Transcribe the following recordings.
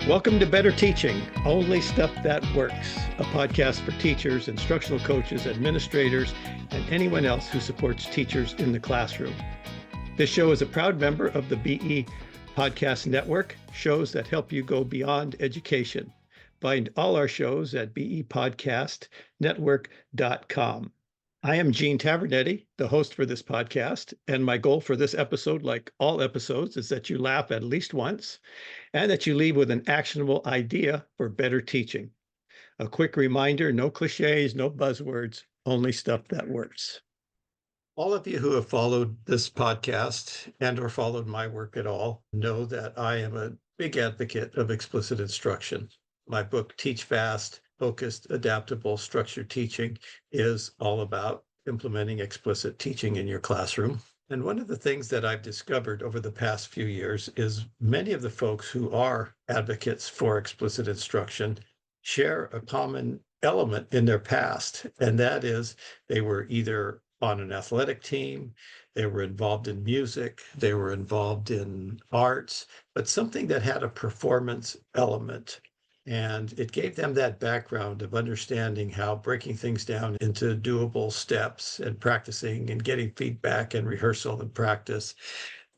Welcome to Better Teaching, Only Stuff That Works, a podcast for teachers, instructional coaches, administrators, and anyone else who supports teachers in the classroom. This show is a proud member of the BE Podcast Network, shows that help you go beyond education. Find all our shows at bepodcastnetwork.com. I am Gene Tavernetti, the host for this podcast, and my goal for this episode, like all episodes, is that you laugh at least once and that you leave with an actionable idea for better teaching. A quick reminder, no cliches, no buzzwords, only stuff that works. All of you who have followed this podcast and or followed my work at all know that I am a big advocate of explicit instruction. My book, Teach Fast, Focused, Adaptable, Structured Teaching, is all about implementing explicit teaching in your classroom. And one of the things that I've discovered over the past few years is many of the folks who are advocates for explicit instruction share a common element in their past, and that is they were either on an athletic team, they were involved in music, they were involved in arts, but something that had a performance element. And it gave them that background of understanding how breaking things down into doable steps and practicing and getting feedback and rehearsal and practice.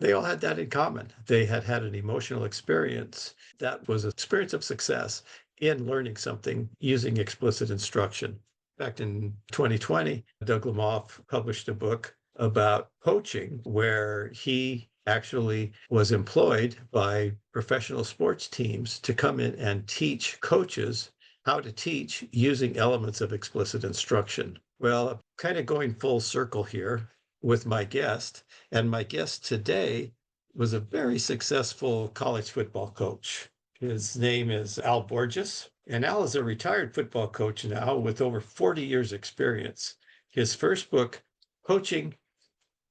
They all had that in common. They had had an emotional experience that was an experience of success in learning something using explicit instruction. In fact, in 2020, Doug Lemoff published a book about coaching where he actually was employed by professional sports teams to come in and teach coaches how to teach using elements of explicit instruction. Well, I'm kind of going full circle here with my guest, and my guest today was a very successful college football coach. His name is Al Borges, and Al is a retired football coach now with over 40 years experience. His first book, Coaching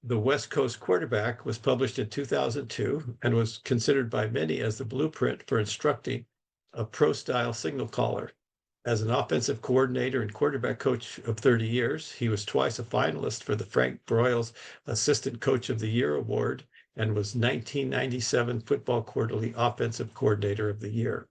the West Coast Quarterback, was published in 2002 and was considered by many as the blueprint for instructing a pro-style signal caller. As an offensive coordinator and quarterback coach of 30 years, he was twice a finalist for the Frank Broyles Assistant Coach of the Year Award and was 1997 Football Quarterly Offensive Coordinator of the Year.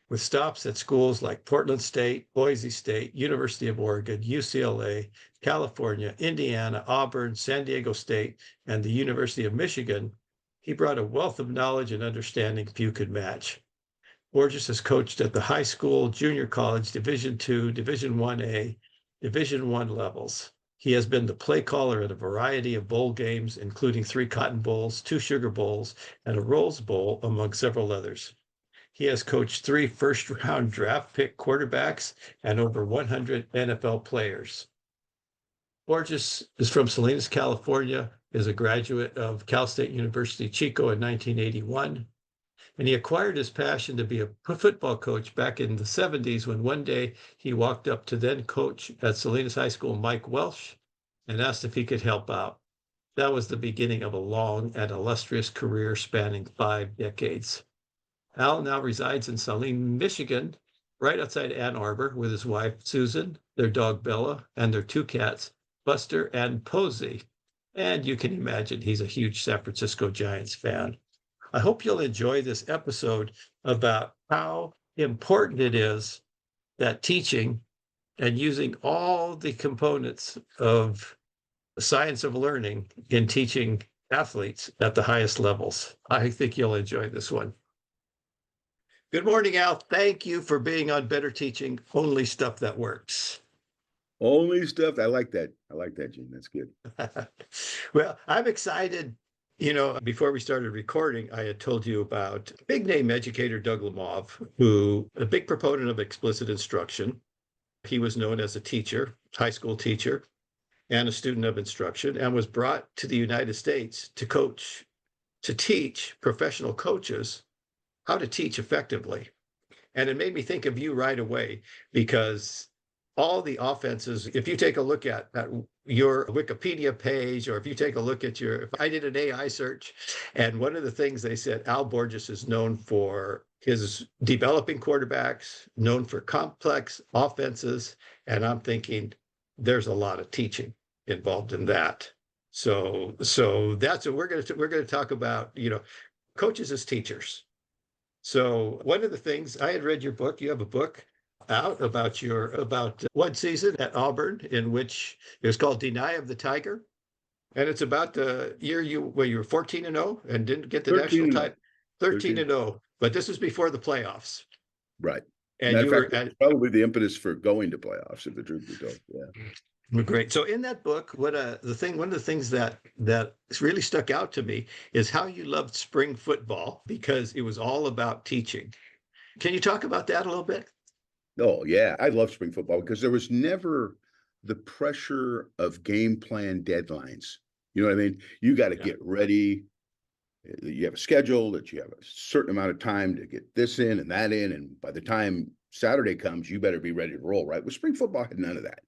With stops at schools like Portland State, Boise State, University of Oregon, UCLA, California, Indiana, Auburn, San Diego State, and the University of Michigan, he brought a wealth of knowledge and understanding few could match. Borges has coached at the high school, junior college, Division II, Division I-A, Division I levels. He has been the play caller at a variety of bowl games, including 3 Cotton Bowls, 2 Sugar Bowls, and a Rose Bowl, among several others. He has coached 3 first-round draft pick quarterbacks and over 100 NFL players. Borges is from Salinas, California, is a graduate of Cal State University Chico in 1981, and he acquired his passion to be a football coach back in the 70s when one day he walked up to then coach at Salinas High School, Mike Welsh, and asked if he could help out. That was the beginning of a long and illustrious career spanning 5 decades. Al now resides in Saline, Michigan, right outside Ann Arbor, with his wife, Susan, their dog, Bella, and their 2 cats, Buster and Posey. And you can imagine he's a huge San Francisco Giants fan. I hope you'll enjoy this episode about how important it is that teaching and using all the components of the science of learning in teaching athletes at the highest levels. I think you'll enjoy this one. Good morning, Al. Thank you for being on Better Teaching, Only Stuff That Works. Only stuff. I like that, Gene. That's good. Well, I'm excited. You know, before we started recording, I had told you about big name educator Doug Lemoff, who a big proponent of explicit instruction. He was known as a teacher, high school teacher, and a student of instruction, and was brought to the United States to teach professional coaches how to teach effectively. And it made me think of you right away, because all the offenses, if you take a look at your Wikipedia page, or if you take a look at if I did an AI search, and one of the things they said, Al Borges is known for his developing quarterbacks, known for complex offenses. And I'm thinking there's a lot of teaching involved in that. So that's what we're going to talk about, coaches as teachers. So one of the things I had read your book, you have a book out about one season at Auburn in which it was called Deny of the Tiger. And it's about the year you were 14 and 0 and didn't get the 13 national and title. 0. 13 13. and 0. But this was before the playoffs. Right. And Matter of you fact, were at probably the impetus for going to playoffs, if the truth be told. Yeah. great. So in that book, one of the things that really stuck out to me is how you loved spring football because it was all about teaching. Can you talk about that a little bit? Oh, yeah. I love spring football because there was never the pressure of game plan deadlines. You know what I mean? You got to Yeah. get ready. You have a schedule that you have a certain amount of time to get this in and that in. And by the time Saturday comes, you better be ready to roll, right? Well, spring football had none of that.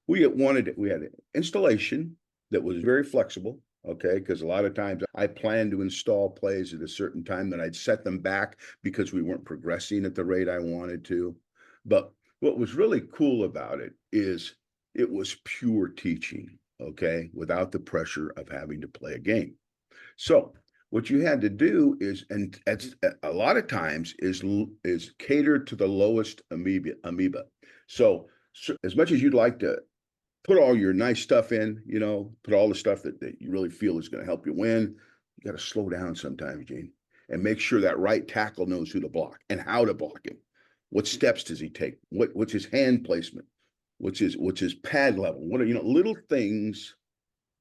We had an installation that was very flexible. Okay, because a lot of times I planned to install plays at a certain time, then I'd set them back because we weren't progressing at the rate I wanted to. But what was really cool about it is it was pure teaching, okay, without the pressure of having to play a game. So what you had to do is, and it's a lot of times is cater to the lowest amoeba. So as much as you'd like to put all your nice stuff in, put all the stuff that you really feel is going to help you win, you got to slow down sometimes, Gene, and make sure that right tackle knows who to block and how to block him. What steps does he take? What's his hand placement? What's his pad level? What are little things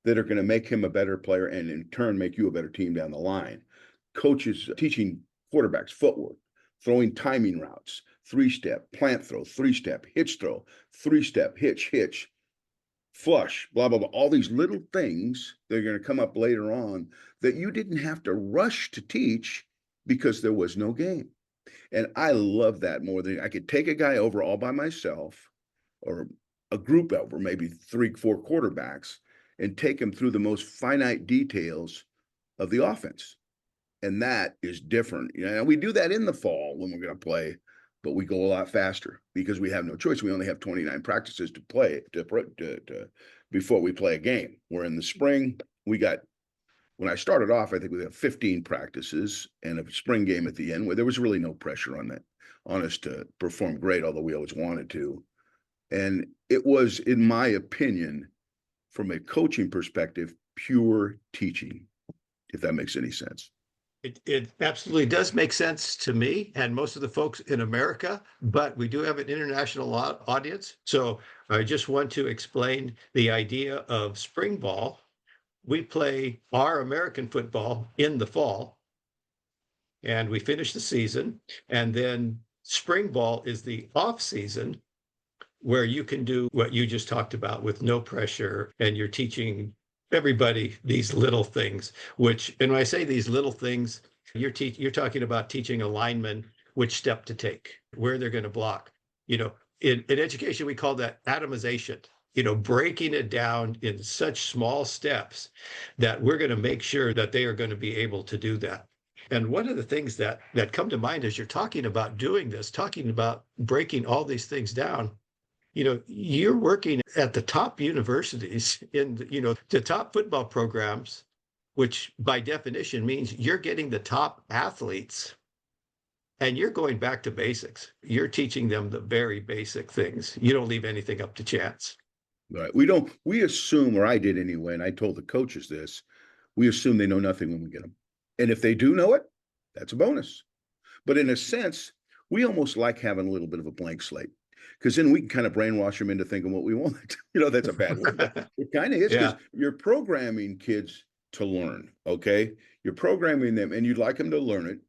that are going to make him a better player and in turn make you a better team down the line. Coaches teaching quarterbacks footwork, throwing timing routes, 3-step, plant throw, 3-step, hitch throw, 3-step, hitch, flush, blah, blah, blah. All these little things that are going to come up later on that you didn't have to rush to teach because there was no game. And I love that more than I could take a guy over all by myself or a group over maybe 3, 4 quarterbacks and take him through the most finite details of the offense. And that is different. We do that in the fall when we're going to play, but we go a lot faster because we have no choice. We only have 29 practices to play before we play a game. Where in the spring, when I started off, I think we have 15 practices and a spring game at the end where there was really no pressure on us to perform great, although we always wanted to. And it was, in my opinion, from a coaching perspective, pure teaching, if that makes any sense. It absolutely does make sense to me and most of the folks in America, but we do have an international audience. So I just want to explain the idea of spring ball. We play our American football in the fall and we finish the season. And then spring ball is the off season where you can do what you just talked about with no pressure and you're teaching everybody these little things, which, and when I say these little things, you're talking about teaching a lineman which step to take, where they're going to block. In education, we call that atomization, breaking it down in such small steps that we're going to make sure that they are going to be able to do that. And one of the things that come to mind as you're talking about doing this, talking about breaking all these things down, you're working at the top universities in, the top football programs, which by definition means you're getting the top athletes and you're going back to basics. You're teaching them the very basic things. You don't leave anything up to chance. Right. We assume, or I did anyway, and I told the coaches this, we assume they know nothing when we get them. And if they do know it, that's a bonus. But in a sense, we almost like having a little bit of a blank slate because then we can kind of brainwash them into thinking what we want. That's a bad word, but it kind of is because Yeah. you're programming kids to learn. Okay. You're programming them and you'd like them to learn it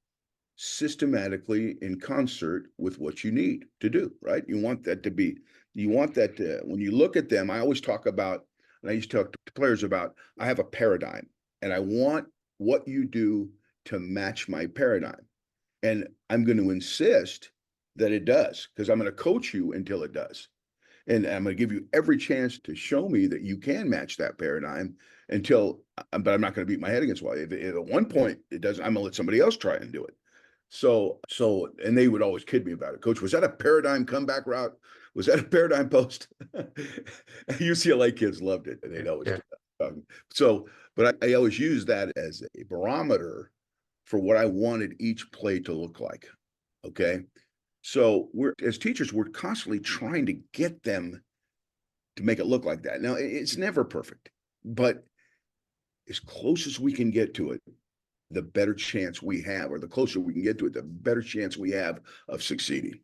systematically in concert with what you need to do, right? You want that when you look at them, I always talk about, and I used to talk to players about, I have a paradigm and I want what you do to match my paradigm. And I'm going to insist that it does because I'm going to coach you until it does. And I'm going to give you every chance to show me that you can match that paradigm but I'm not going to beat my head against why. If at one point it doesn't, I'm going to let somebody else try and do it. And they would always kid me about it. Coach, was that a paradigm comeback route? Was that a paradigm post? UCLA kids loved it. And they'd always Yeah. but I always use that as a barometer for what I wanted each play to look like. Okay. So we're, as teachers, we're constantly trying to get them to make it look like that. Now, it's never perfect, but as close as we can get to it, the better chance we have, or the closer we can get to it, the better chance we have of succeeding.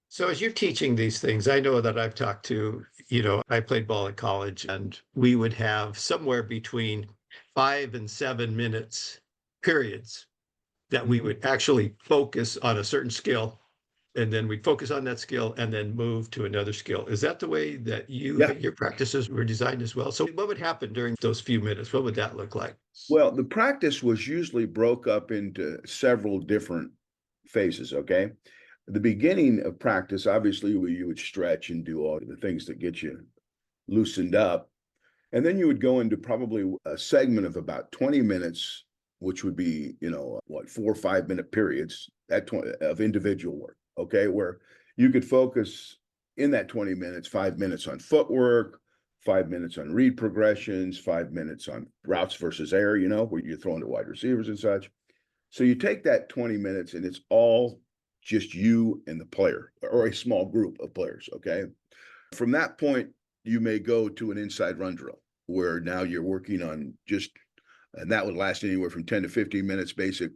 So as you're teaching these things, I know that I've talked to, I played ball at college and we would have somewhere between 5 and 7 minutes periods that we would actually focus on a certain skill. And then we'd focus on that skill and then move to another skill. Is that the way that Yeah. your practices were designed as well? So what would happen during those few minutes? What would that look like? Well, the practice was usually broke up into several different phases. Okay. The beginning of practice, obviously, you would stretch and do all the things that get you loosened up. And then you would go into probably a segment of about 20 minutes, which would be, 4 or 5 minute periods at 20 of individual work. Okay. Where you could focus in that 20 minutes, 5 minutes on footwork, 5 minutes on read progressions, 5 minutes on routes versus air, where you're throwing to wide receivers and such. So you take that 20 minutes and it's all just you and the player or a small group of players. Okay. From that point, you may go to an inside run drill where now you're working on and that would last anywhere from 10 to 15 minutes basic,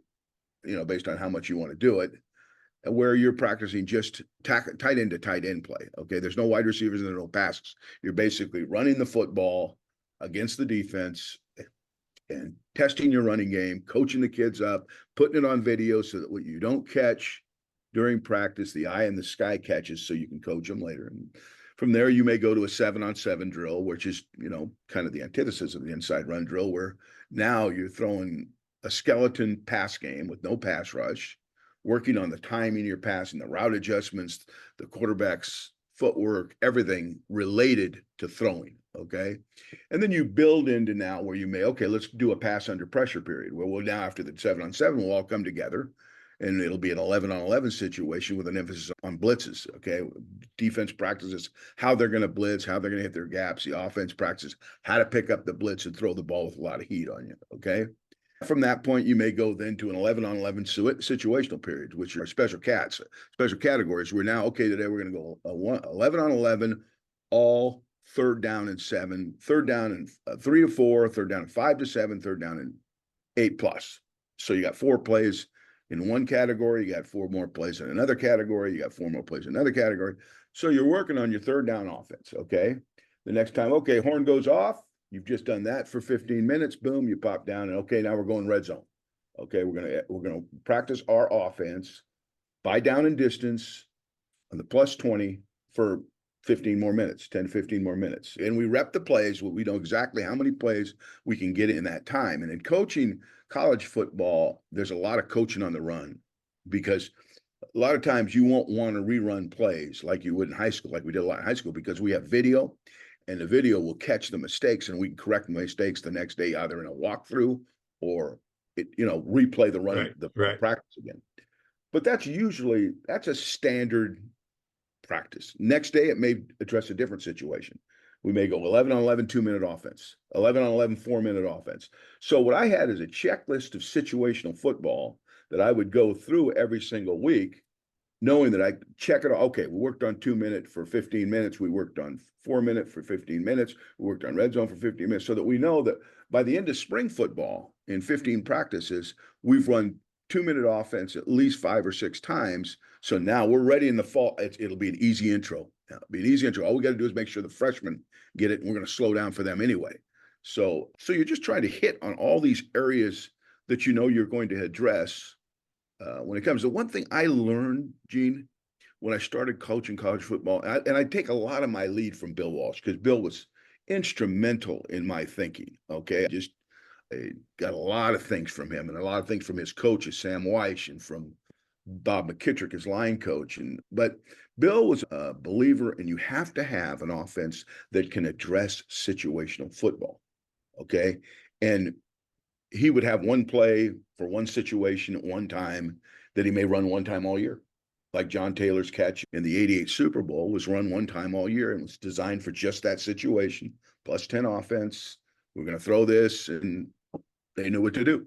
based on how much you want to do it, where you're practicing just tight end to tight end play. Okay. There's no wide receivers and there's no passes. You're basically running the football against the defense and testing your running game, coaching the kids up, putting it on video so that what you don't catch during practice, the eye in the sky catches so you can coach them later. And from there, you may go to a 7-on-7 drill, which is, kind of the antithesis of the inside run drill, where now you're throwing a skeleton pass game with no pass rush, working on the timing of your passing, the route adjustments, the quarterback's footwork, everything related to throwing. Okay. And then you build into now where you may, okay, let's do a pass under pressure period. Well, now after the 7-on-7, we'll all come together and it'll be an 11-on-11 situation with an emphasis on blitzes. Okay. Defense practices how they're going to blitz, how they're going to hit their gaps. The offense practices how to pick up the blitz and throw the ball with a lot of heat on you. Okay. From that point, you may go then to an 11-on-11 situational period, which are special categories. We're now, okay, today we're going to go 11-on-11, all 3rd down and 7, 3rd down and 3 to 4, 3rd down and 5 to 7, 3rd down and 8+. So you got 4 plays in one category, you got 4 more plays in another category, you got 4 more plays in another category. So you're working on your 3rd down offense. Okay. The next time, okay, horn goes off. You've just done that for 15 minutes. Boom, you pop down, and okay, now we're going red zone. Okay, we're gonna practice our offense by down and distance on the +20 for 15 more minutes, 10 to 15 more minutes. And we rep the plays. We know exactly how many plays we can get in that time. And in coaching college football, there's a lot of coaching on the run because a lot of times you won't want to rerun plays like you would in high school, like we did a lot in high school, because we have video. And the video will catch the mistakes and we can correct the mistakes the next day, either in a walkthrough or replay the run, Right. practice again. But that's a standard practice. Next day, it may address a different situation. We may go 11-on-11, 2-minute offense, 11-on-11, 4-minute offense. So what I had is a checklist of situational football that I would go through every single week, knowing that I check it. Okay, we worked on 2-minute for 15 minutes. We worked on 4-minute for 15 minutes. We worked on red zone for 15 minutes, so that we know that by the end of spring football, in 15 practices, we've run 2-minute offense at least 5 or 6 times. So now we're ready in the fall. It'll be an easy intro. It'll be an easy intro. All we got to do is make sure the freshmen get it, and we're going to slow down for them anyway. So you're just trying to hit on all these areas that you're going to address. When it comes to one thing I learned, Gene, when I started coaching college football, and I take a lot of my lead from Bill Walsh, because Bill was instrumental in my thinking. Okay. I got a lot of things from him and a lot of things from his coaches, Sam Weish, and from Bob McKittrick, his line coach. But Bill was a believer, and you have to have an offense that can address situational football. Okay. And he would have one play for one situation at one time that he may run one time all year. Like John Taylor's catch in the '88 Super Bowl was run one time all year and was designed for just that situation, +10 offense. We're going to throw this, and they knew what to do,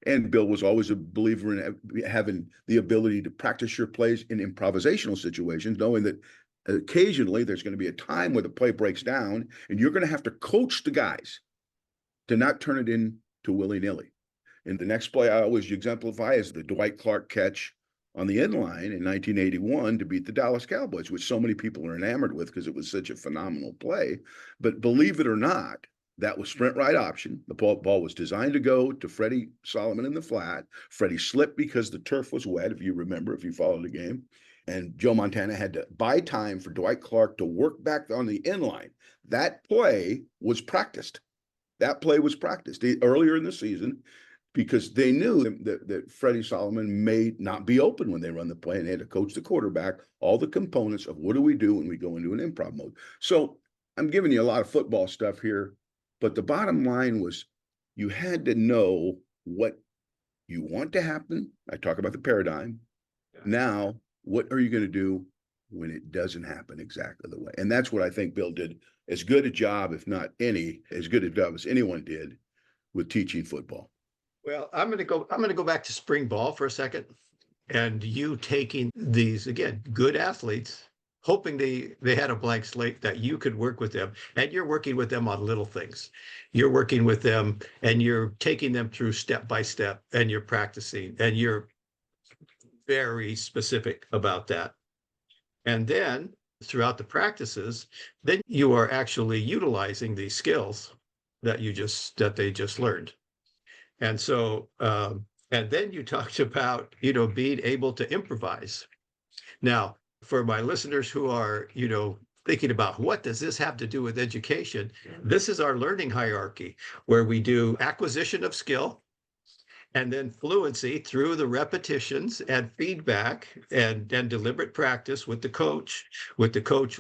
And Bill was always a believer in having the ability to practice your plays in improvisational situations, knowing that occasionally there's going to be a time where the play breaks down and you're going to have to coach the guys to not turn it into willy-nilly. And the next play I always exemplify is the Dwight Clark catch on the end line in 1981 to beat the Dallas Cowboys, which so many people are enamored with because it was such a phenomenal play. But believe it or not, that was sprint right option. The ball was designed to go to Freddie Solomon in the flat. Freddie slipped because the turf was wet, if you remember, if you followed the game. And Joe Montana had to buy time for Dwight Clark to work back on the end line. That play was practiced. That play was practiced earlier in the season because they knew that Freddie Solomon may not be open when they run the play, and they had to coach the quarterback, all the components of what do we do when we go into an improv mode. So I'm giving you a lot of football stuff here, but the bottom line was you had to know what you want to happen. I talk about the paradigm. Yeah. Now, what are you going to do when it doesn't happen exactly the way? And that's what I think Bill did as good a job, if not as good a job as anyone did with teaching football. Well, I'm going to go back to spring ball for a second, and you taking these, again, good athletes, hoping they had a blank slate that you could work with them, and you're working with them on little things. You're working with them and you're taking them through step by step, and you're practicing, and you're very specific about that. And then throughout the practices, then you are actually utilizing these skills that they just learned. And so, and then you talked about, being able to improvise. Now, for my listeners who are, thinking about what does this have to do with education, this is our learning hierarchy where we do acquisition of skill and then fluency through the repetitions and feedback and deliberate practice with the coach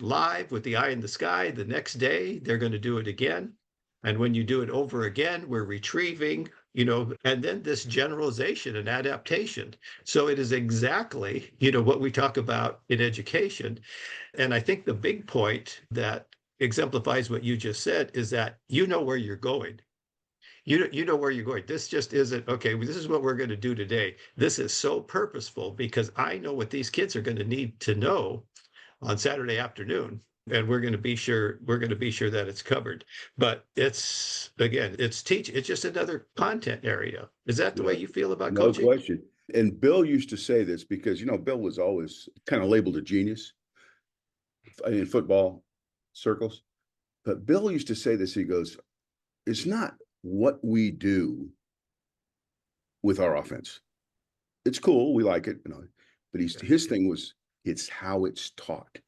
live with the eye in the sky. The next day, they're going to do it again. And when you do it over again, we're retrieving, and then this generalization and adaptation. So it is exactly, what we talk about in education. And I think the big point that exemplifies what you just said is that you know where you're going. You know where you're going. This just isn't, okay, this is what we're going to do today. This is so purposeful because I know what these kids are going to need to know on Saturday afternoon. And we're going to be sure that it's covered. But it's just another content area. Is that the way you feel about coaching? No question. And Bill used to say this because, Bill was always kind of labeled a genius in football circles. But Bill used to say this, he goes, it's not what we do with our offense. It's cool, we like it, but his thing was it's how it's taught.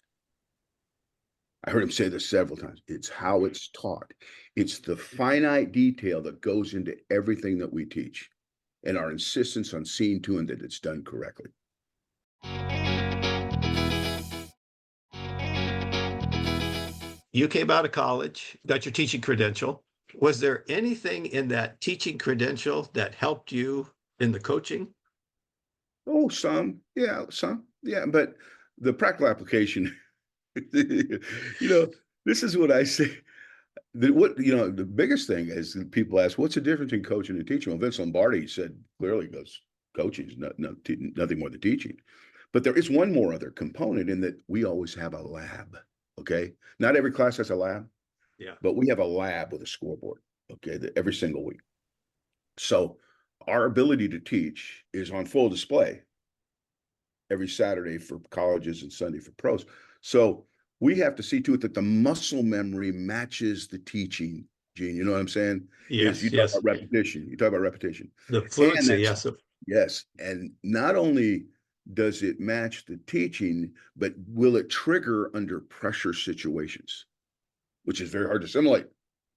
I heard him say this several times. It's how it's taught. It's the finite detail that goes into everything that we teach and our insistence on seeing to it that it's done correctly. You came out of college, got your teaching credential. Was there anything in that teaching credential that helped you in the coaching? Oh, some. Yeah. But the practical application, this is what I say. The biggest thing is people ask, what's the difference in coaching and teaching? Well, Vince Lombardi said clearly goes, coaching is nothing more than teaching. But there is one more other component in that we always have a lab. Okay. Not every class has a lab. Yeah. But we have a lab with a scoreboard, okay, every single week. So our ability to teach is on full display every Saturday for colleges and Sunday for pros. So we have to see to it that the muscle memory matches the teaching, Gene. You know what I'm saying? Yes. You talk about repetition. You talk about repetition. The fluency, yes. Yes. And not only does it match the teaching, but will it trigger under pressure situations? Which is very hard to simulate.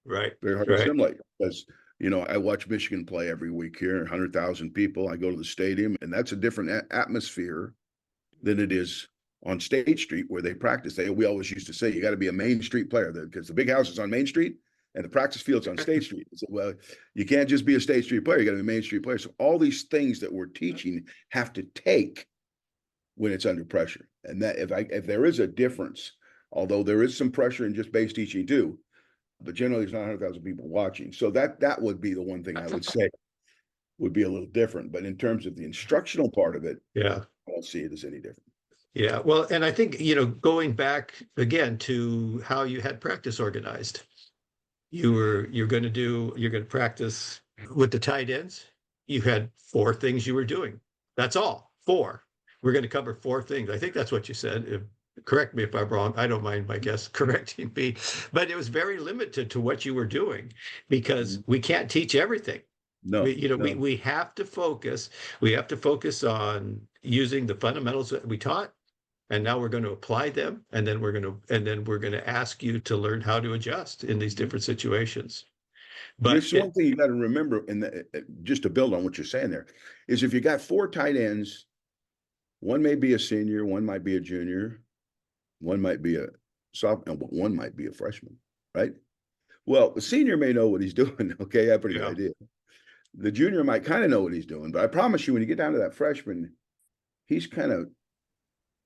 Right. Very hard to simulate because, I watch Michigan play every week here, 100,000 people. I go to the stadium, and that's a different atmosphere than it is on State Street where they practice. We always used to say, you got to be a Main Street player because the big house is on Main Street and the practice field's on State Street. So, well, you can't just be a State Street player. You got to be a Main Street player. So all these things that we're teaching have to take when it's under pressure. And that if there is a difference, although there is some pressure in just base teaching too, but generally there's not 100,000 people watching. So that would be the one thing I would say. would be a little different. But in terms of the instructional part of it, Yeah. I don't see it as any different. Yeah. Well, and I think, going back again to how you had practice organized, you're going to practice with the tight ends. You had four things you were doing. That's all. Four. We're going to cover four things. I think that's what you said. Correct me if I'm wrong. I don't mind my guest correcting me, but it was very limited to what you were doing because Mhm. we can't teach everything. No, no. We have to focus. We have to focus on using the fundamentals that we taught, and now we're going to apply them, and then we're going to ask you to learn how to adjust in these Mhm. different situations. But This one thing you got to remember, just to build on what you're saying there, is if you got four tight ends, one may be a senior, one might be a junior, one might be a sophomore, one might be a freshman, right? Well, the senior may know what he's doing. Okay, I have a pretty good yeah, idea. The junior might kind of know what he's doing, but I promise you, when you get down to that freshman, he's kind of,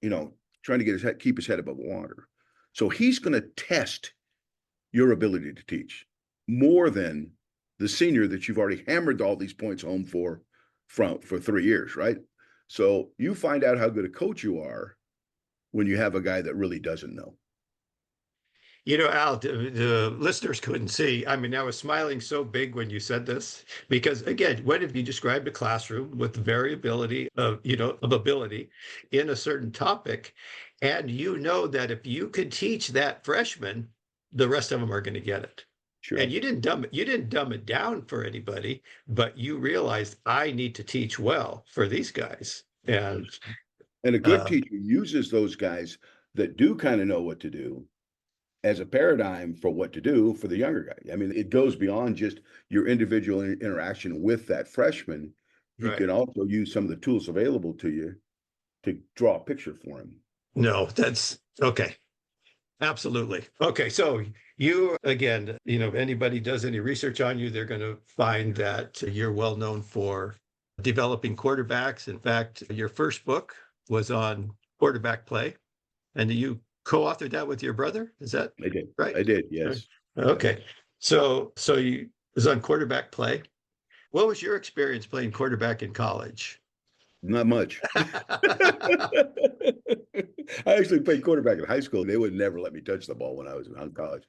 you know, trying to keep his head above water. So he's going to test your ability to teach more than the senior that you've already hammered all these points home for 3 years, right? So you find out how good a coach you are when you have a guy that really doesn't know. Al, the listeners couldn't see. I mean, I was smiling so big when you said this because, again, what if you described a classroom with variability of ability in a certain topic, and you know that if you could teach that freshman, the rest of them are going to get it. And Sure. you didn't dumb it down for anybody, but you realized I need to teach well for these guys. And And a good uh, teacher uses those guys that do kind of know what to do as a paradigm for what to do for the younger guy. I mean, it goes beyond just your individual interaction with that freshman. He right. can also use some of the tools available to you to draw a picture for him. No, that's okay. Absolutely. Okay. So you, again, if anybody does any research on you, they're going to find that you're well known for developing quarterbacks. In fact, your first book was on quarterback play, and you co-authored that with your brother. Is that I did. right? I did. Right. Yes. Yep. Okay. So you was on quarterback play. What was your experience playing quarterback in college? Not much. I actually played quarterback in high school. They would never let me touch the ball when I was in college.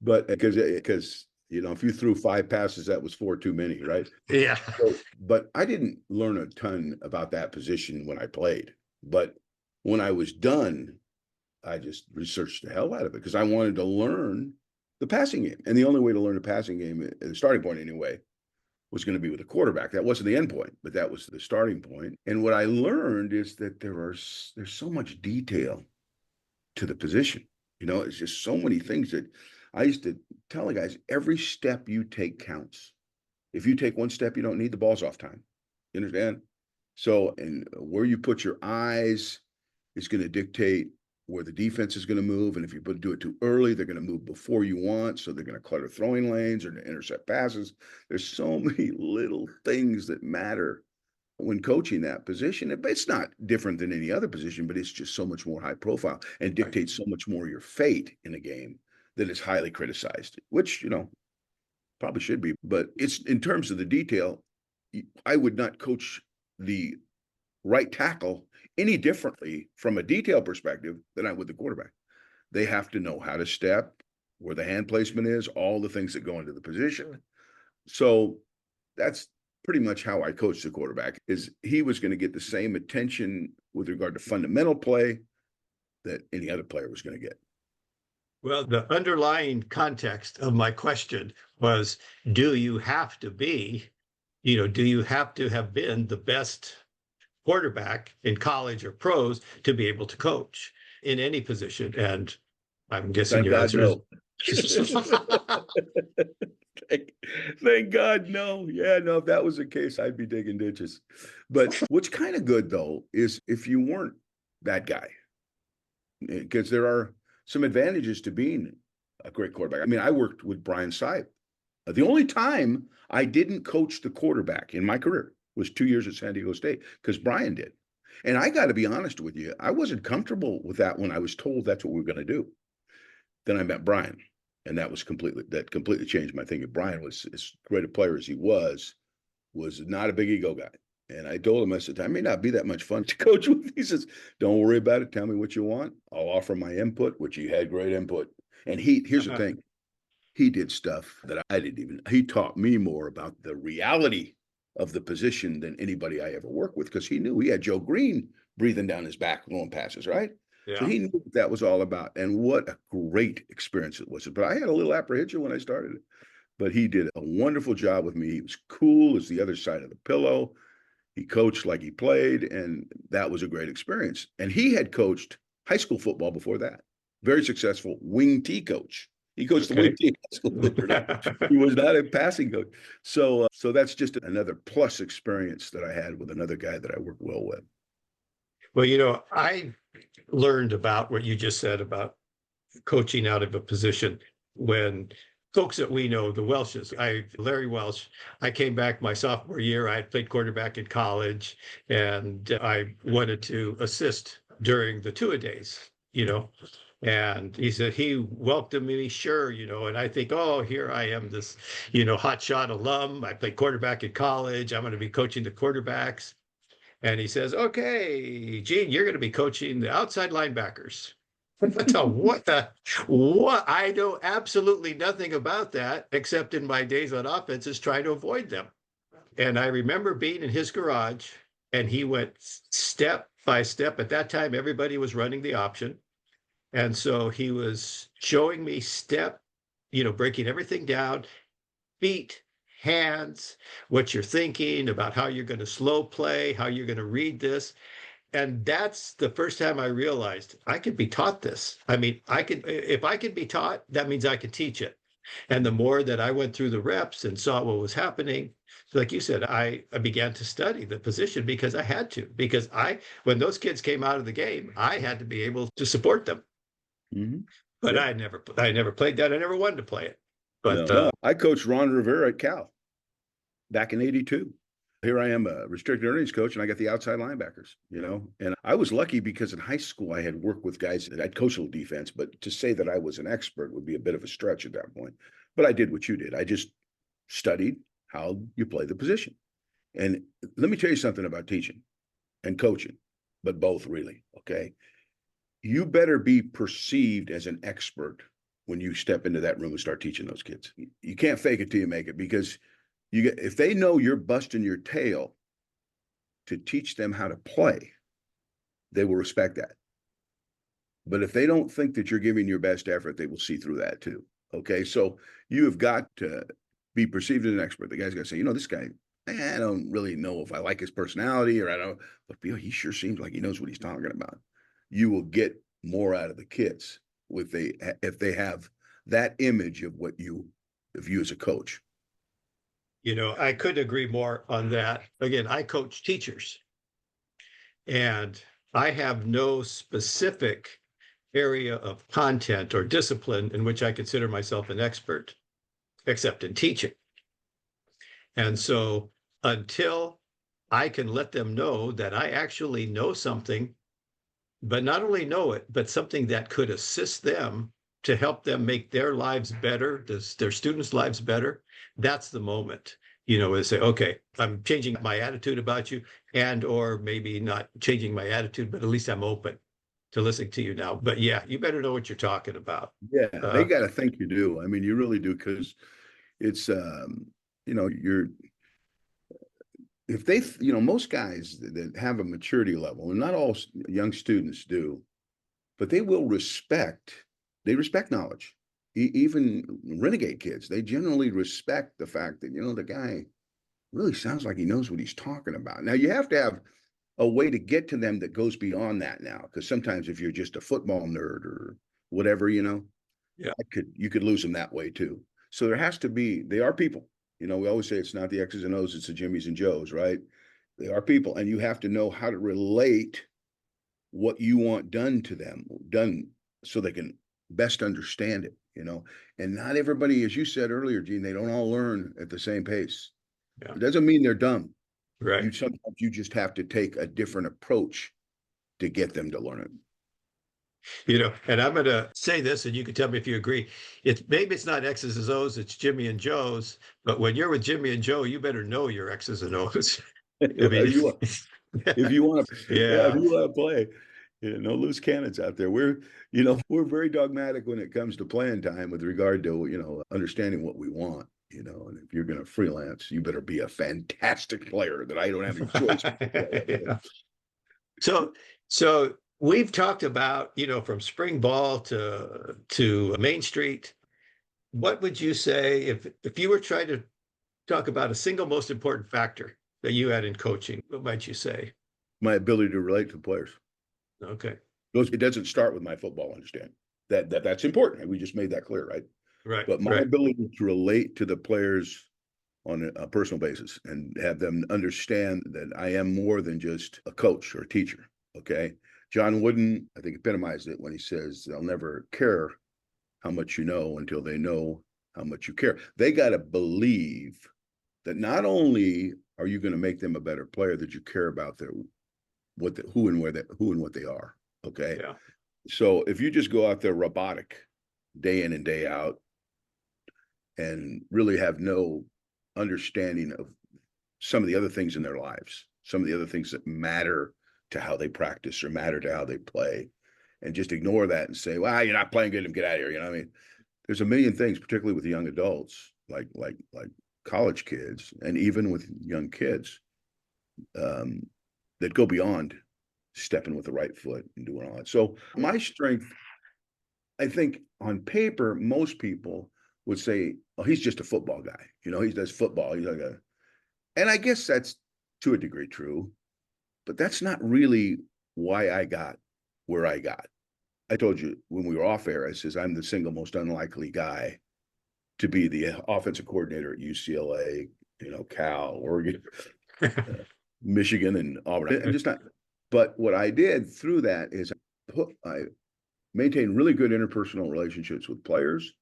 But because if you threw 5 passes, that was four too many, right? Yeah. So, but I didn't learn a ton about that position when I played. But when I was done, I just researched the hell out of it because I wanted to learn the passing game. And the only way to learn a passing game, the starting point anyway, was going to be with a quarterback. That wasn't the end point, but that was the starting point. And what I learned is that there's so much detail to the position. It's just so many things that I used to tell the guys, every step you take counts. If you take one step, you don't need the ball's off time. You understand? So, and where you put your eyes is going to dictate where the defense is going to move. And if you do it too early, they're going to move before you want. So they're going to clutter throwing lanes or intercept passes. There's so many little things that matter when coaching that position. It's not different than any other position, but it's just so much more high profile and Right. dictates so much more your fate in a game that is highly criticized, which, probably should be. But it's in terms of the detail, I would not coach the right tackle any differently from a detail perspective than I would the quarterback. They have to know how to step, where the hand placement is, all the things that go into the position. So that's pretty much how I coached the quarterback is he was going to get the same attention with regard to fundamental play that any other player was going to get. Well, the underlying context of my question was, do you have to be, do you have to have been the best quarterback in college or pros to be able to coach in any position? And I'm guessing Thank your God, answer is no. thank God, no. Yeah, no, if that was the case, I'd be digging ditches. But what's kind of good though is if you weren't that guy, because there are some advantages to being a great quarterback. I mean, I worked with Brian Sipe. The only time I didn't coach the quarterback in my career was 2 years at San Diego State because Brian did. And I got to be honest with you, I wasn't comfortable with that when I was told that's what we were going to do. Then I met Brian, and that completely changed my thinking. Brian was as great a player as he was. was not a big ego guy. And I told him, I said, I may not be that much fun to coach with. He says, don't worry about it. Tell me what you want. I'll offer my input, which he had great input. And here's the thing, he did stuff that I didn't even, he taught me more about the reality of the position than anybody I ever worked with, because he knew he had Joe Green breathing down his back throwing passes, right? So Yeah. he knew what that was all about, and what a great experience it was. But I had a little apprehension when I started it. But he did a wonderful job with me. He was cool as the other side of the pillow. He coached like he played, and that was a great experience. And he had coached high school football before that. Very successful wing T coach. He coached the wing Okay. T in high school, believe it or not. He was not a passing coach. So that's just another plus experience that I had with another guy that I worked well with. Well, I learned about what you just said about coaching out of a position when folks that we know, the Welshes, Larry Welsh, I came back my sophomore year. I had played quarterback in college, and I wanted to assist during the two-a-days, and he said he welcomed me, sure, and I think, oh, here I am, this, hotshot alum. I played quarterback in college. I'm going to be coaching the quarterbacks. And he says, okay, Gene, you're going to be coaching the outside linebackers. What? I know absolutely nothing about that, except in my days on offenses trying to avoid them. And I remember being in his garage, and he went step by step. At that time, everybody was running the option. And so he was showing me step, breaking everything down, feet, hands, what you're thinking about, how you're going to slow play, how you're going to read this. And that's the first time I realized I could be taught this. I mean, if I could be taught, that means I could teach it. And the more that I went through the reps and saw what was happening, like you said, I began to study the position because I had to, because when those kids came out of the game, I had to be able to support them. Mm-hmm. But Yeah. I never played that. I never wanted to play it. But No, I coached Ron Rivera at Cal back in '82. Here I am, a restricted earnings coach, and I got the outside linebackers, And I was lucky because in high school I had worked with guys that I'd coached a little defense, but to say that I was an expert would be a bit of a stretch at that point. But I did what you did. I just studied how you play the position. And let me tell you something about teaching and coaching, but both really, okay? You better be perceived as an expert when you step into that room and start teaching those kids. You can't fake it till you make it, because if they know you're busting your tail to teach them how to play, they will respect that. But if they don't think that you're giving your best effort, they will see through that too. Okay. So you have got to be perceived as an expert. The guy's got to say, this guy, I don't really know if I like his personality, or I don't, but he sure seems like he knows what he's talking about. You will get more out of the kids if they have that image of you as a coach. I couldn't agree more on that. Again, I coach teachers, and I have no specific area of content or discipline in which I consider myself an expert, except in teaching. And so until I can let them know that I actually know something, but not only know it, but something that could assist them to help them make their lives better, their students' lives better, that's the moment. They say, okay, I'm changing my attitude about you, and or maybe not changing my attitude, but at least I'm open to listening to you now. But yeah, you better know what you're talking about. Yeah, they got to think you do. I mean, you really do, because it's you're if they most guys that have a maturity level, and not all young students do, but they respect knowledge. Even renegade kids, they generally respect the fact that the guy really sounds like he knows what he's talking about. Now you have to have a way to get to them that goes beyond that now, because sometimes if you're just a football nerd or whatever, Yeah. you could lose them that way too. So they are people. We always say it's not the X's and O's, it's the Jimmys and Joes, right? They are people, and you have to know how to relate what you want done to them, so they can best understand it, And not everybody, as you said earlier, Gene, they don't all learn at the same pace. Yeah. It doesn't mean they're dumb. Right. Sometimes you just have to take a different approach to get them to learn it. And I'm going to say this, and you can tell me if you agree. Maybe it's not X's and O's, it's Jimmy and Joe's. But when you're with Jimmy and Joe, you better know your X's and O's. I mean, If you want to, yeah, if yeah. you want to play, no loose cannons out there. We're very dogmatic when it comes to playing time with regard to, understanding what we want, and if you're going to freelance, you better be a fantastic player that I don't have any choice. Yeah. So, so we've talked about, from spring ball to Main Street. What would you say if you were trying to talk about a single most important factor that you had in coaching? What might you say? My ability to relate to players. Okay. It doesn't start with my football understanding. That's important. We just made that clear, right? Right. But my Right. ability to relate to the players on a personal basis and have them understand that I am more than just a coach or a teacher. Okay. John Wooden, I think, epitomized it when he says they'll never care how much you know until they know how much you care. They got to believe that not only are you going to make them a better player, that you care about who and what they are. Okay. Yeah. So if you just go out there robotic day in and day out and really have no understanding of some of the other things in their lives, some of the other things that matter to how they practice or matter to how they play, and just ignore that and say, well, you're not playing good and get out of here. I mean, there's a million things, particularly with young adults, like college kids, and even with young kids, that go beyond stepping with the right foot and doing all that. So my strength, I think on paper, most people would say, oh, he's just a football guy. He does football. He's like and I guess that's to a degree true, but that's not really why I got where I got. I told you when we were off air, I says, I'm the single most unlikely guy to be the offensive coordinator at UCLA, Cal, Oregon, Michigan, and Auburn. I'm just not. But what I did through that is I maintained really good interpersonal relationships with players,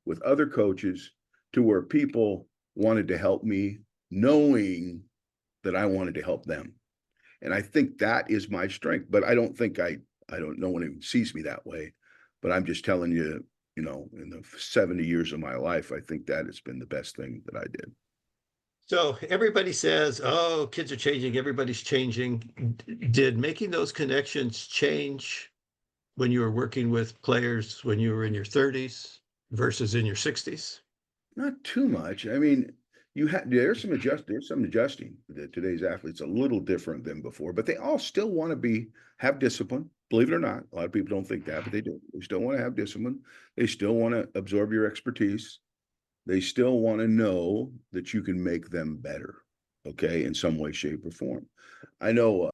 with other coaches, to where people wanted to help me, knowing that I wanted to help them. And I think that is my strength. But I don't think I don't know anyone sees me that way. But I'm just telling you, in the 70 years of my life, I think that has been the best thing that I did. So everybody says, oh, kids are changing, everybody's changing. Did making those connections change when you were working with players when you were in your 30s versus in your 60s? Not too much. I mean, there's some adjusting. Today's athletes a little different than before, but they all still want to have discipline. Believe it or not, a lot of people don't think that, but they do. They still want to have discipline. They still want to absorb your expertise. They still want to know that you can make them better, okay, in some way, shape, or form. I know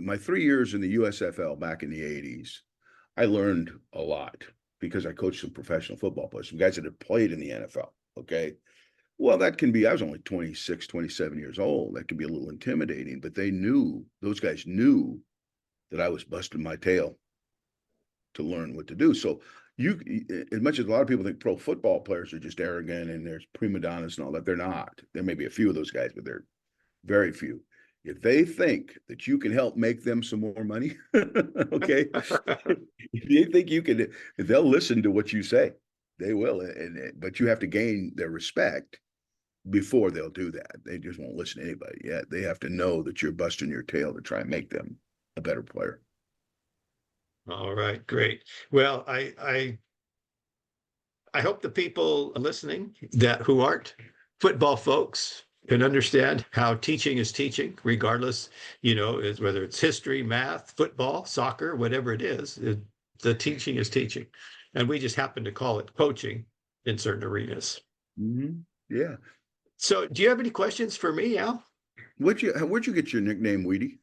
my 3 years in the USFL back in the 80s, I learned a lot because I coached some professional football players, some guys that had played in the NFL, okay? Well, I was only 26, 27 years old. That can be a little intimidating, but those guys knew that I was busting my tail to learn what to do. So as much as a lot of people think pro football players are just arrogant and there's prima donnas and all that, they're not. There may be a few of those guys, but they're very few. If they think that you can help make them some more money, okay, if they think they'll listen to what you say. They will, but you have to gain their respect before they'll do that. They just won't listen to anybody yet. They have to know that you're busting your tail to try and make them a better player. All right, great. Well, I hope the people listening who aren't football folks can understand how teaching is teaching, regardless, whether it's history, math, football, soccer, whatever it is, the teaching is teaching. And we just happen to call it coaching in certain arenas. Mm-hmm. Yeah. So do you have any questions for me, Al? Where'd you get your nickname, Weedy?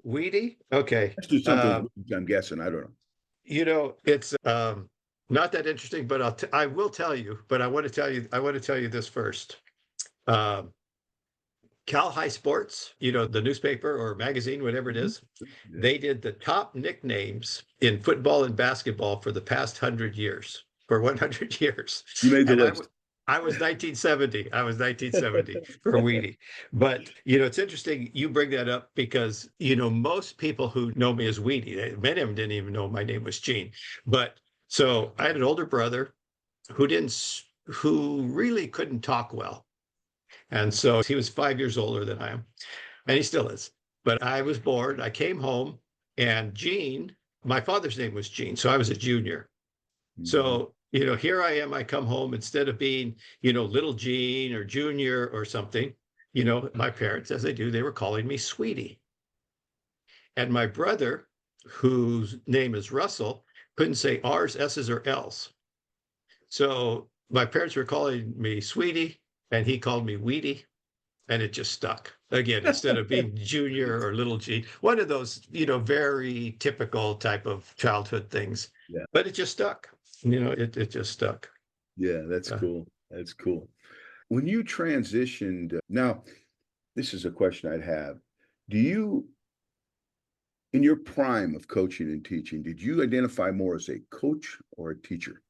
Weedy? Okay. Let's do something. I'm guessing. I don't know. It's not that interesting, but I will tell you, but I want to tell you this first. Um, Cal High Sports, the newspaper or magazine, whatever it Mhm. is, Yeah. they did the top nicknames in football and basketball for the past 100 years, for 100 years. You made the And list. I was 1970. I was 1970 for Weedy. But, you know, it's interesting you bring that up because, you know, most people who know me as Weedy, many of them didn't even know my name was Gene. But so I had an older brother who really couldn't talk well. And so he was 5 years older than I am, and he still is. But I was born, I came home, and Gene, my father's name was Gene, so I was a junior. Mhm. So, you know, here I am, I come home instead of being, you know, little Gene or junior or something, you know, my parents, as they do, they were calling me sweetie. And my brother, whose name is Russell, couldn't say R's, S's, or L's. So my parents were calling me sweetie, and he called me Weedy, and it just stuck. Again, instead of being junior or little G, one of those, you know, very typical type of childhood things. Yeah. But it just stuck. You know, it just stuck. Yeah, that's Uh, cool. That's cool. When you transitioned, now this is a question I'd have. Do you, in your prime of coaching and teaching, did you identify more as a coach or a teacher?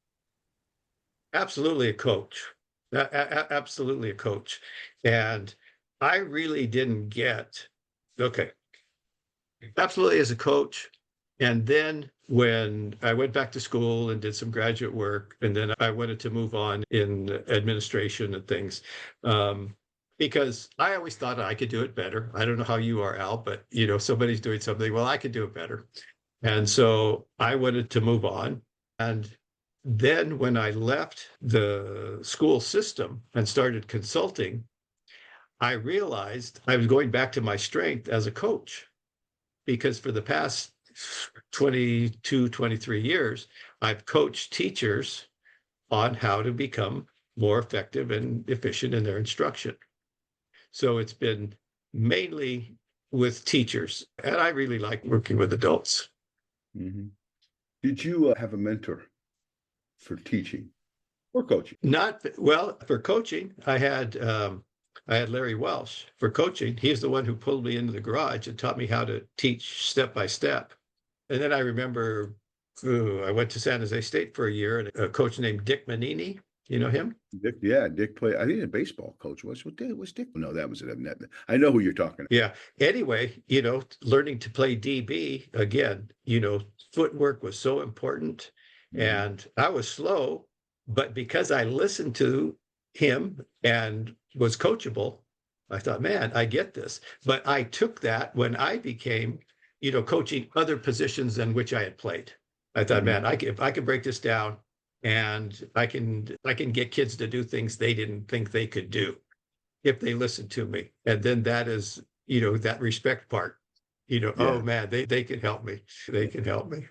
Absolutely a coach. Absolutely a coach. And I really didn't get, okay, absolutely as a coach. And then when I went back to school and did some graduate work, and then I wanted to move on in administration and things, because I always thought I could do it better. I don't know how you are, Al, but you know, somebody's doing something. Well, I could do it better. And so I wanted to move on. And then when I left the school system and started consulting, I realized I was going back to my strength as a coach because for the past 22, 23 years, I've coached teachers on how to become more effective and efficient in their instruction. So it's been mainly with teachers, and I really like working with adults. Mhm. Did you have a mentor for teaching or coaching? Not well for coaching. I had Larry Welsh for coaching. He's the one who pulled me into the garage and taught me how to teach step by step. And then I remember I went to San Jose State for a year, and a coach named Dick Manini. You know him? Dick, yeah, Dick played. I think a baseball coach was Dick. No, that was it. I know who you're talking. Yeah. Anyway, you know, learning to play DB again, you know, footwork was so important. Mhm. And I was slow, but because I listened to him and was coachable, I thought, man, I get this. But I took that when I became, you know, coaching other positions than which I had played. I thought, Mhm. man, if I can break this down and I can get kids to do things they didn't think they could do if they listen to me. And then that is, you know, that respect part, you know, oh Yeah. man, they can help me. They Yeah. can help me.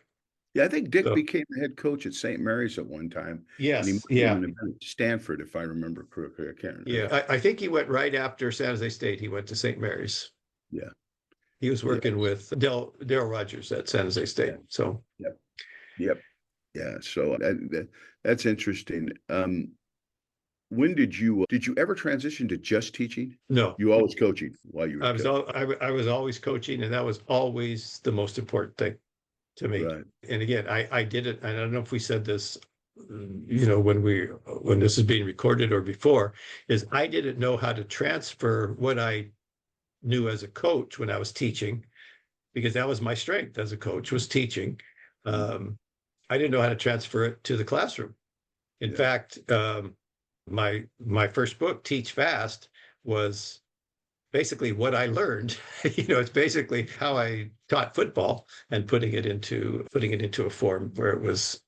Yeah, I think Dick So became the head coach at St. Mary's at one time, and he yes, might yeah, even have been at Stanford, if I remember correctly. I can't yeah. remember. I think he went right after San Jose State. He went to St. Mary's. Yeah. He was Yeah. working with Dale Rogers at San Jose Yeah. State. So Yep. Yep. Yeah. So that's interesting. When did you ever transition to just teaching? no, You always coaching while you were coaching. I was always coaching, and that was always the most important thing to me. Right. And again, I did it. I don't know if we said this, you know, when this is being recorded or before, is I didn't know how to transfer what I knew as a coach when I was teaching, because that was my strength as a coach was teaching. Mhm. I didn't know how to transfer it to the classroom. In Yeah. fact, my first book, Teach Fast, was basically what I learned. You know, it's basically how I taught football and putting it into a form where it was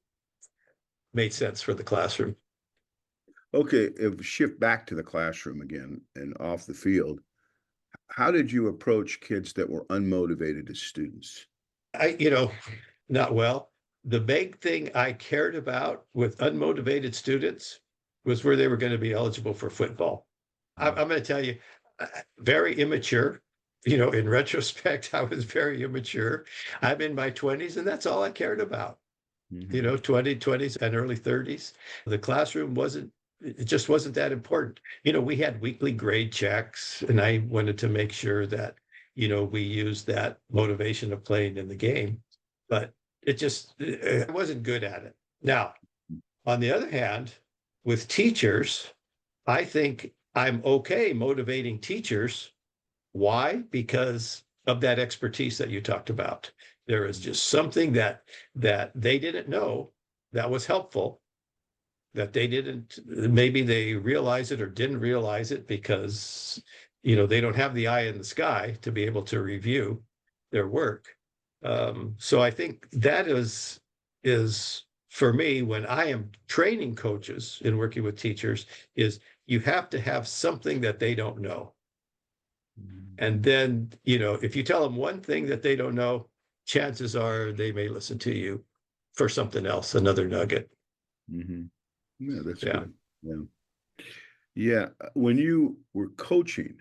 made sense for the classroom. Okay. If we shift back to the classroom again and off the field, how did you approach kids that were unmotivated as students? You know, not well. The big thing I cared about with unmotivated students was where they were going to be eligible for football. I'm going to tell you, very immature. You know, in retrospect, I was very immature. I'm in my 20s, and that's all I cared about. You Mhm. know, 20s and early 30s. The classroom wasn't, it just wasn't that important. You know, we had weekly grade checks, and I wanted to make sure that, you know, we used that motivation of playing in the game, but I wasn't good at it. Now, on the other hand, with teachers, I think I'm okay motivating teachers. Why? Because of that expertise that you talked about. There is just something that they didn't know that was helpful, that they didn't, maybe they realize it or didn't realize it because, they don't have the eye in the sky to be able to review their work. So I think that is for me, when I am training coaches and working with teachers, is you have to have something that they don't know. And then, if you tell them one thing that they don't know, chances are they may listen to you for something else, another nugget. Mm-hmm. Yeah, that's Yeah. good. Yeah. Yeah. When you were coaching,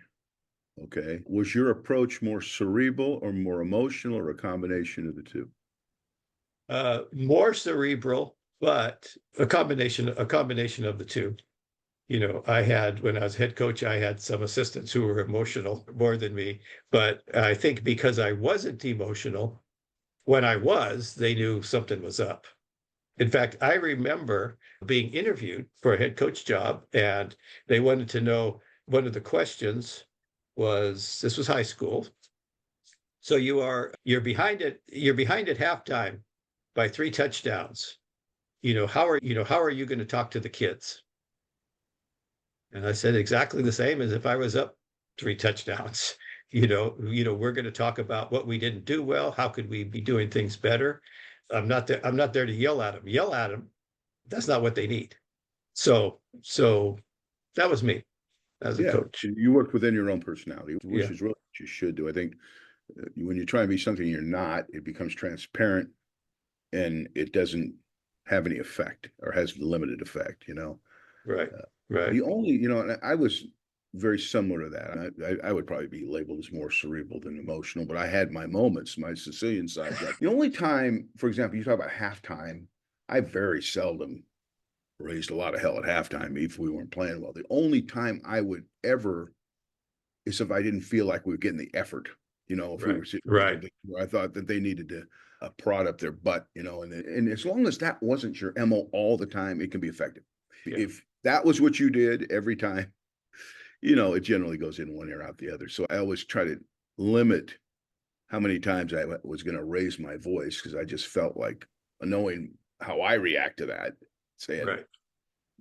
okay, was your approach more cerebral or more emotional or a combination of the two? More cerebral, but a combination of the two. When I was head coach, I had some assistants who were emotional more than me, but I think because I wasn't emotional, when I was, they knew something was up. In fact, I remember being interviewed for a head coach job, and they wanted to know, one of the questions was, this was high school. So you're behind at halftime by 3 touchdowns. How are you going to talk to the kids? And I said exactly the same as if I was up 3 touchdowns. We're going to talk about what we didn't do well. How could we be doing things better? I'm not there to yell at them. Yell at them. That's not what they need. So that was me as a Yeah, coach. you worked within your own personality, which Yeah, is really what you should do. I think when you try to be something you're not, it becomes transparent and it doesn't have any effect or has limited effect. right, Uh, right, the only, and I was very similar to that. I would probably be labeled as more cerebral than emotional, but I had my moments, my Sicilian side. The only time, for example, you talk about halftime, I very seldom raised a lot of hell at halftime if we weren't playing well. The only time I would ever is if I didn't feel like we were getting the effort. If we right, were right. where I thought that they needed to prod up their butt, and as long as that wasn't your MO all the time, it can be effective. Yeah, If that was what you did every time, it generally goes in one ear out the other. So I always try to limit how many times I was going to raise my voice because I just felt like knowing how I react to that, saying, right.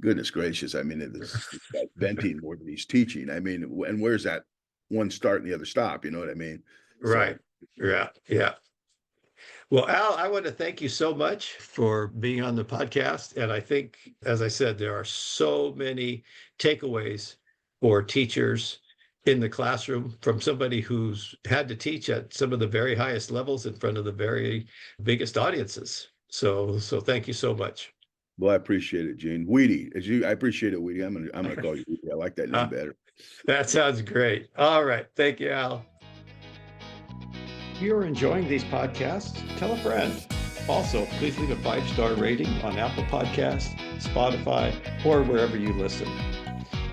goodness gracious, I mean, this guy's venting more than he's teaching. I mean, and where's that one start and the other stop? You know what I mean? Right. So, Yeah, yeah. Well, Al, I want to thank you so much for being on the podcast. And I think, as I said, there are so many takeaways for teachers in the classroom from somebody who's had to teach at some of the very highest levels in front of the very biggest audiences. So thank you so much. well, I appreciate it, Gene. Weedy, I appreciate it, Weedy. I'm gonna call you Weedy. I like that name better. That sounds great. All right. Thank you, Al. If you're enjoying these podcasts, tell a friend. Also, please leave a 5-star rating on Apple Podcasts, Spotify, or wherever you listen.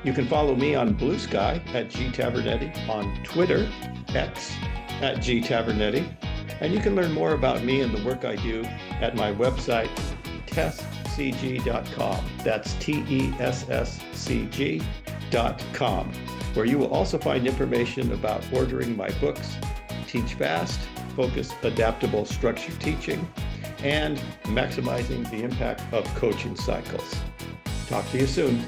You can follow me on Blue Sky at G Tavernetti, on Twitter, X at G Tavernetti, and you can learn more about me and the work I do at my website, tesscg.com. That's TESSCG.com, where you will also find information about ordering my books, Teach Fast, Focused, Adaptable, Structured Teaching, and maximizing the impact of coaching cycles. Talk to you soon.